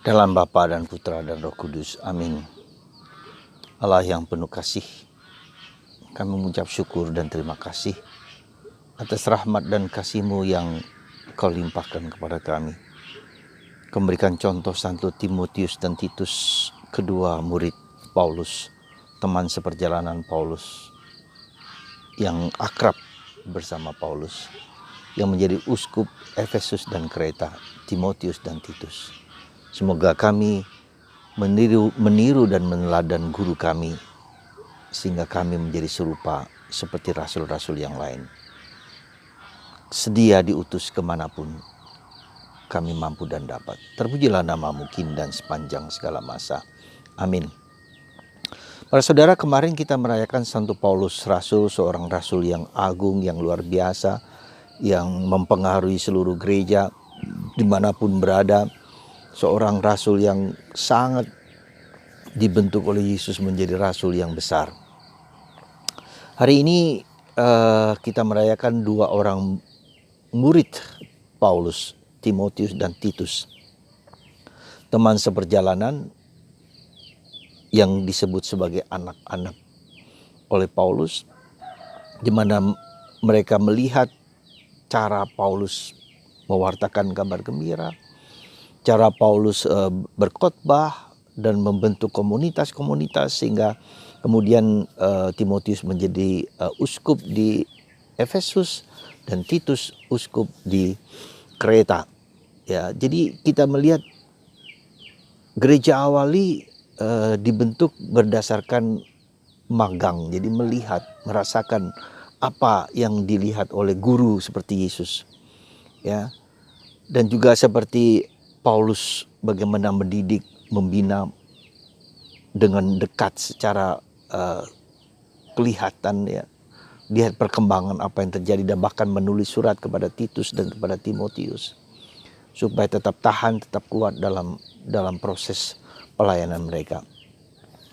Dalam Bapa dan Putra dan Roh Kudus, amin. Allah yang penuh kasih, kami mengucap syukur dan terima kasih atas rahmat dan kasih-Mu yang Kau limpahkan kepada kami. Kau memberikan contoh Santo Timotius dan Titus, kedua murid Paulus, teman seperjalanan Paulus, yang akrab bersama Paulus, yang menjadi uskup Efesus dan Kreta, Timotius dan Titus. Semoga kami meniru dan meneladan guru kami, sehingga kami menjadi serupa seperti rasul-rasul yang lain. Sedia diutus kemanapun kami mampu dan dapat. Terpujilah nama-Mu kini dan sepanjang segala masa. Amin. Para saudara, kemarin kita merayakan Santo Paulus Rasul, seorang rasul yang agung, yang luar biasa, yang mempengaruhi seluruh gereja dimanapun berada. Seorang rasul yang sangat dibentuk oleh Yesus menjadi rasul yang besar. Hari ini kita merayakan dua orang murid Paulus, Timotius dan Titus. Teman seperjalanan yang disebut sebagai anak-anak oleh Paulus, di mana mereka melihat cara Paulus mewartakan kabar gembira, cara Paulus berkhotbah dan membentuk komunitas-komunitas, sehingga kemudian Timotius menjadi uskup di Efesus dan Titus uskup di Kreta. Ya, jadi kita melihat gereja awali dibentuk berdasarkan magang, jadi melihat, merasakan apa yang dilihat oleh guru seperti Yesus, ya, dan juga seperti Paulus bagaimana mendidik, membina dengan dekat secara kelihatan, ya, lihat perkembangan apa yang terjadi, dan bahkan menulis surat kepada Titus dan kepada Timotius supaya tetap tahan, tetap kuat dalam proses pelayanan mereka.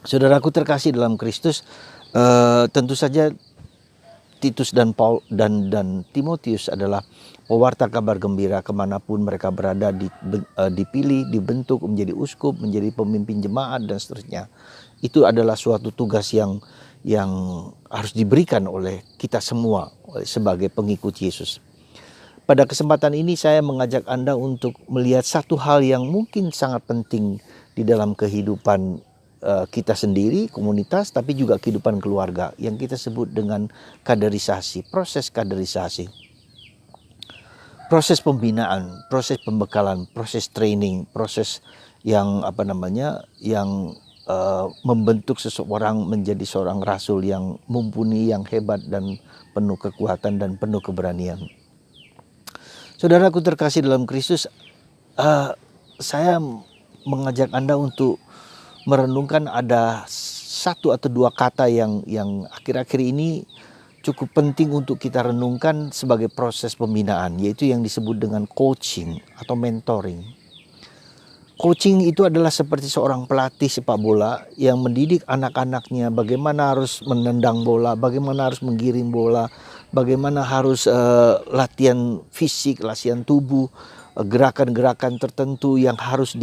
Saudaraku terkasih dalam Kristus, tentu saja Titus dan Timotius adalah pewarta kabar gembira kemanapun mereka berada, dipilih, dibentuk menjadi uskup, menjadi pemimpin jemaat dan seterusnya. Itu adalah suatu tugas yang harus diberikan oleh kita semua sebagai pengikut Yesus. Pada kesempatan ini saya mengajak Anda untuk melihat satu hal yang mungkin sangat penting di dalam kehidupan kita sendiri, komunitas, tapi juga kehidupan keluarga, yang kita sebut dengan kaderisasi, proses kaderisasi. Proses pembinaan, proses pembekalan, proses training, proses yang membentuk seseorang menjadi seorang rasul yang mumpuni, yang hebat dan penuh kekuatan dan penuh keberanian. Saudaraku terkasih dalam Kristus, saya mengajak Anda untuk merenungkan ada satu atau dua kata yang akhir-akhir ini cukup penting untuk kita renungkan sebagai proses pembinaan, yaitu yang disebut dengan coaching atau mentoring. Coaching itu adalah seperti seorang pelatih sepak bola yang mendidik anak-anaknya bagaimana harus menendang bola, bagaimana harus menggiring bola, bagaimana harus latihan fisik, latihan tubuh, gerakan-gerakan tertentu yang harus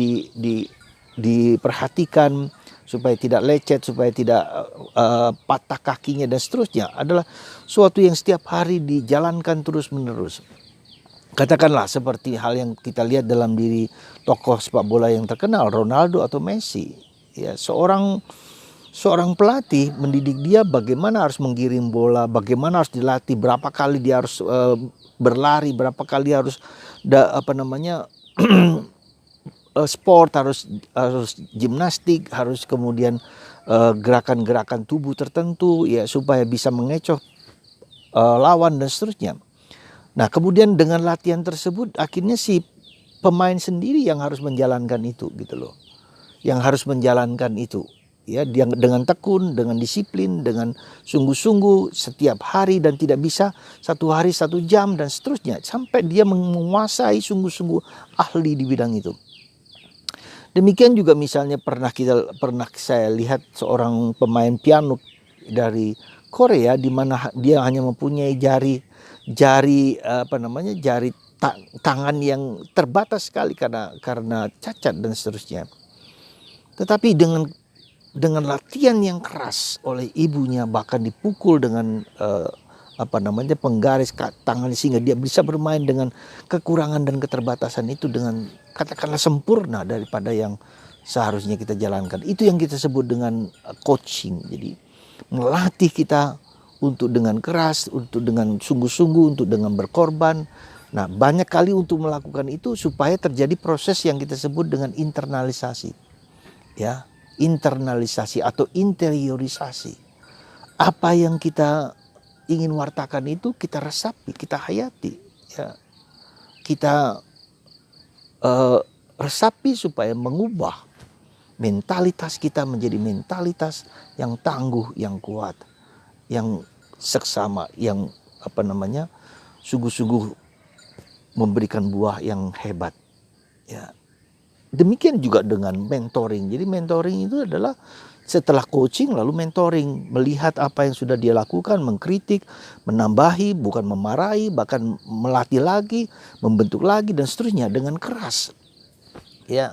diperhatikan supaya tidak lecet, supaya tidak patah kakinya dan seterusnya, adalah suatu yang setiap hari dijalankan terus-menerus. Katakanlah seperti hal yang kita lihat dalam diri tokoh sepak bola yang terkenal, Ronaldo atau Messi. Ya, seorang pelatih mendidik dia bagaimana harus menggiring bola, bagaimana harus dilatih, berapa kali dia harus berlari, berapa kali harus sport, harus gimnastik, harus kemudian gerakan-gerakan tubuh tertentu, ya, supaya bisa mengecoh lawan dan seterusnya. Nah, kemudian dengan latihan tersebut akhirnya si pemain sendiri yang harus menjalankan itu, gitu loh. Yang harus menjalankan itu, ya, dengan tekun, dengan disiplin, dengan sungguh-sungguh setiap hari, dan tidak bisa satu hari 1 jam dan seterusnya, sampai dia menguasai sungguh-sungguh ahli di bidang itu. Demikian juga misalnya pernah saya lihat seorang pemain piano dari Korea, di mana dia hanya mempunyai jari tangan yang terbatas sekali karena cacat dan seterusnya. Tetapi dengan latihan yang keras oleh ibunya, bahkan dipukul dengan penggaris tangan sehingga dia bisa bermain dengan kekurangan dan keterbatasan itu dengan katakanlah sempurna daripada yang seharusnya kita jalankan. Itu yang kita sebut dengan coaching. Jadi melatih kita untuk dengan keras, untuk dengan sungguh-sungguh, untuk dengan berkorban. Nah, banyak kali untuk melakukan itu supaya terjadi proses yang kita sebut dengan internalisasi. Ya, internalisasi atau interiorisasi. Apa yang kita ingin wartakan itu kita resapi, kita hayati, ya. Kita resapi supaya mengubah mentalitas kita menjadi mentalitas yang tangguh, yang kuat, yang seksama, yang sungguh-sungguh memberikan buah yang hebat, ya. Demikian juga dengan mentoring. Jadi mentoring itu adalah setelah coaching lalu mentoring, melihat apa yang sudah dia lakukan, mengkritik, menambahi, bukan memarahi, bahkan melatih lagi, membentuk lagi dan seterusnya dengan keras. Ya,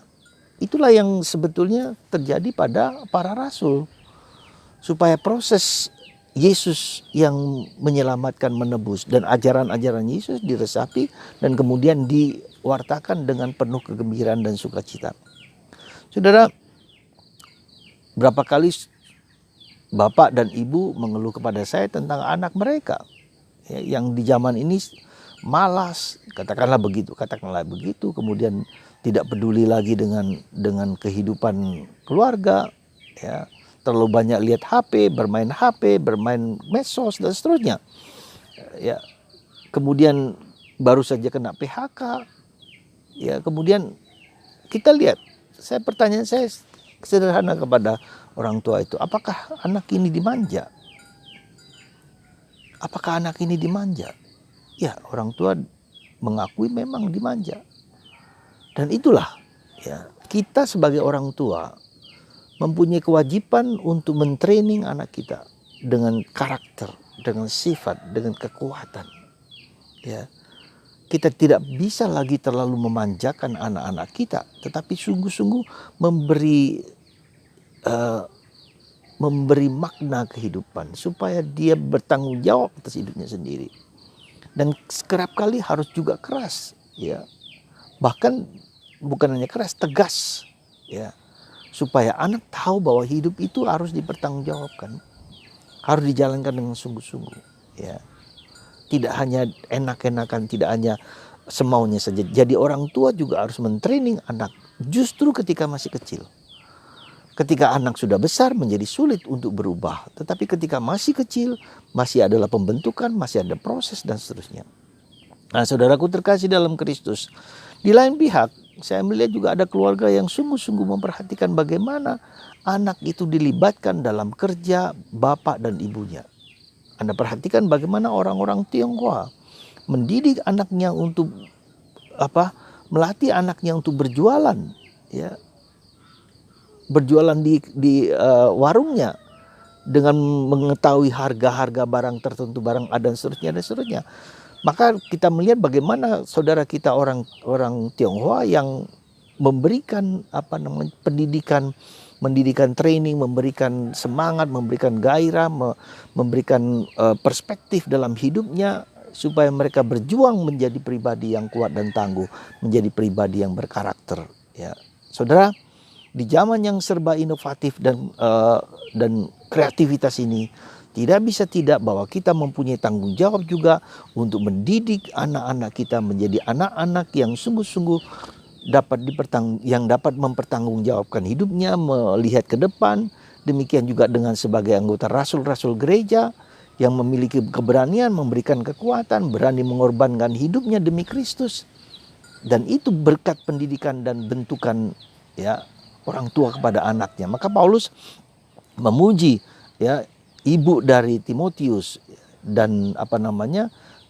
itulah yang sebetulnya terjadi pada para rasul. Supaya proses Yesus yang menyelamatkan, menebus, dan ajaran-ajaran Yesus diresapi dan kemudian diwartakan dengan penuh kegembiraan dan sukacita. Saudara, berapa kali bapak dan ibu mengeluh kepada saya tentang anak mereka, ya, yang di zaman ini malas, katakanlah begitu, kemudian tidak peduli lagi dengan kehidupan keluarga, ya. Terlalu banyak lihat HP, bermain medsos dan seterusnya. Ya, kemudian baru saja kena PHK. Ya, kemudian kita lihat, pertanyaan saya sederhana kepada orang tua itu, apakah anak ini dimanja? Apakah anak ini dimanja? Ya, orang tua mengakui memang dimanja. Dan itulah, ya, kita sebagai orang tua mempunyai kewajiban untuk mentraining anak kita dengan karakter, dengan sifat, dengan kekuatan. Ya, kita tidak bisa lagi terlalu memanjakan anak-anak kita, tetapi sungguh-sungguh memberi makna kehidupan supaya dia bertanggung jawab atas hidupnya sendiri. Dan kerap kali harus juga keras, ya. Bahkan bukan hanya keras, tegas, ya. Supaya anak tahu bahwa hidup itu harus dipertanggungjawabkan, harus dijalankan dengan sungguh-sungguh, ya. Tidak hanya enak-enakan, tidak hanya semaunya saja. Jadi orang tua juga harus mentraining anak justru ketika masih kecil. Ketika anak sudah besar menjadi sulit untuk berubah, tetapi ketika masih kecil masih adalah pembentukan, masih ada proses dan seterusnya. Nah, saudaraku terkasih dalam Kristus, di lain pihak saya melihat juga ada keluarga yang sungguh-sungguh memperhatikan bagaimana anak itu dilibatkan dalam kerja bapak dan ibunya. Anda perhatikan bagaimana orang-orang Tionghoa mendidik anaknya untuk melatih anaknya untuk berjualan, ya. Berjualan di warungnya dengan mengetahui harga-harga barang tertentu, barang ada dan seterusnya. Maka kita melihat bagaimana saudara kita orang Tionghoa yang memberikan pendidikan, training, memberikan semangat, memberikan gairah, memberikan perspektif dalam hidupnya supaya mereka berjuang menjadi pribadi yang kuat dan tangguh, menjadi pribadi yang berkarakter, ya. Saudara, di zaman yang serba inovatif dan kreativitas ini, tidak bisa tidak bahwa kita mempunyai tanggung jawab juga untuk mendidik anak-anak kita menjadi anak-anak yang sungguh-sungguh dapat mempertanggungjawabkan hidupnya, melihat ke depan. Demikian juga dengan sebagai anggota rasul-rasul gereja yang memiliki keberanian, memberikan kekuatan, berani mengorbankan hidupnya demi Kristus. Dan itu berkat pendidikan dan bentukan, ya, orang tua kepada anaknya. Maka Paulus memuji, ya, ibu dari Timotius dan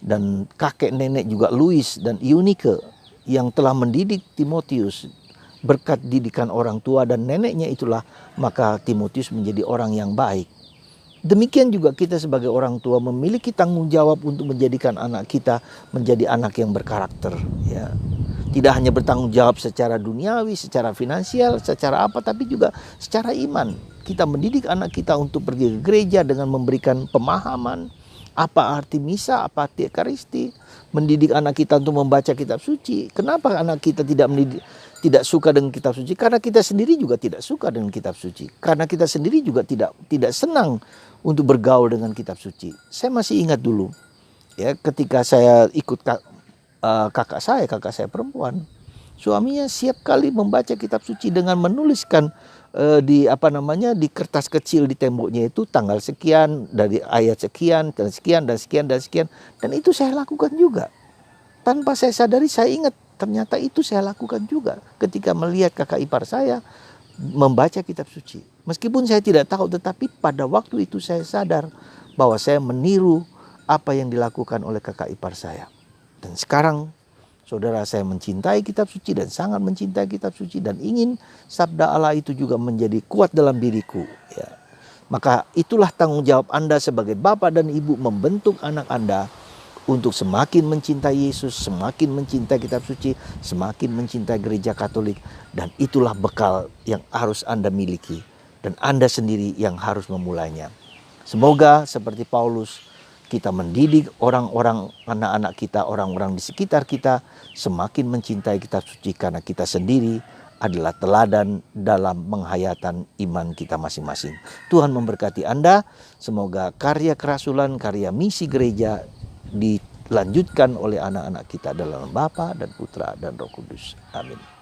dan kakek nenek juga Louis dan Eunike yang telah mendidik Timotius. Berkat didikan orang tua dan neneknya itulah maka Timotius menjadi orang yang baik. Demikian juga kita sebagai orang tua memiliki tanggung jawab untuk menjadikan anak kita menjadi anak yang berkarakter, ya. Tidak hanya bertanggung jawab secara duniawi, secara finansial, secara apa, tapi juga secara iman. Kita mendidik anak kita untuk pergi ke gereja dengan memberikan pemahaman apa arti misa, apa arti ekaristi, mendidik anak kita untuk membaca kitab suci. Kenapa anak kita tidak suka dengan kitab suci? Karena kita sendiri juga tidak suka dengan kitab suci. Karena kita sendiri juga tidak senang untuk bergaul dengan kitab suci. Saya masih ingat dulu, ya, ketika saya ikut kakak saya perempuan, suaminya siap kali membaca kitab suci dengan menuliskan di kertas kecil di temboknya itu tanggal sekian dari ayat sekian dan sekian dan sekian dan sekian, dan itu saya lakukan juga tanpa saya sadari. Saya ingat ternyata itu saya lakukan juga ketika melihat kakak ipar saya membaca kitab suci. Meskipun saya tidak tahu, tetapi pada waktu itu saya sadar bahwa saya meniru apa yang dilakukan oleh kakak ipar saya. Dan sekarang saudara, saya mencintai kitab suci dan sangat mencintai kitab suci dan ingin sabda Allah itu juga menjadi kuat dalam diriku, ya. Maka itulah tanggung jawab Anda sebagai bapak dan ibu membentuk anak Anda untuk semakin mencintai Yesus, semakin mencintai kitab suci, semakin mencintai gereja Katolik. Dan itulah bekal yang harus Anda miliki dan Anda sendiri yang harus memulainya. Semoga seperti Paulus, kita mendidik orang-orang, anak-anak kita, orang-orang di sekitar kita semakin mencintai kitab suci karena kita sendiri adalah teladan dalam penghayatan iman kita masing-masing. Tuhan memberkati Anda. Semoga karya kerasulan, karya misi gereja dilanjutkan oleh anak-anak kita dalam Bapa dan Putra dan Roh Kudus. Amin.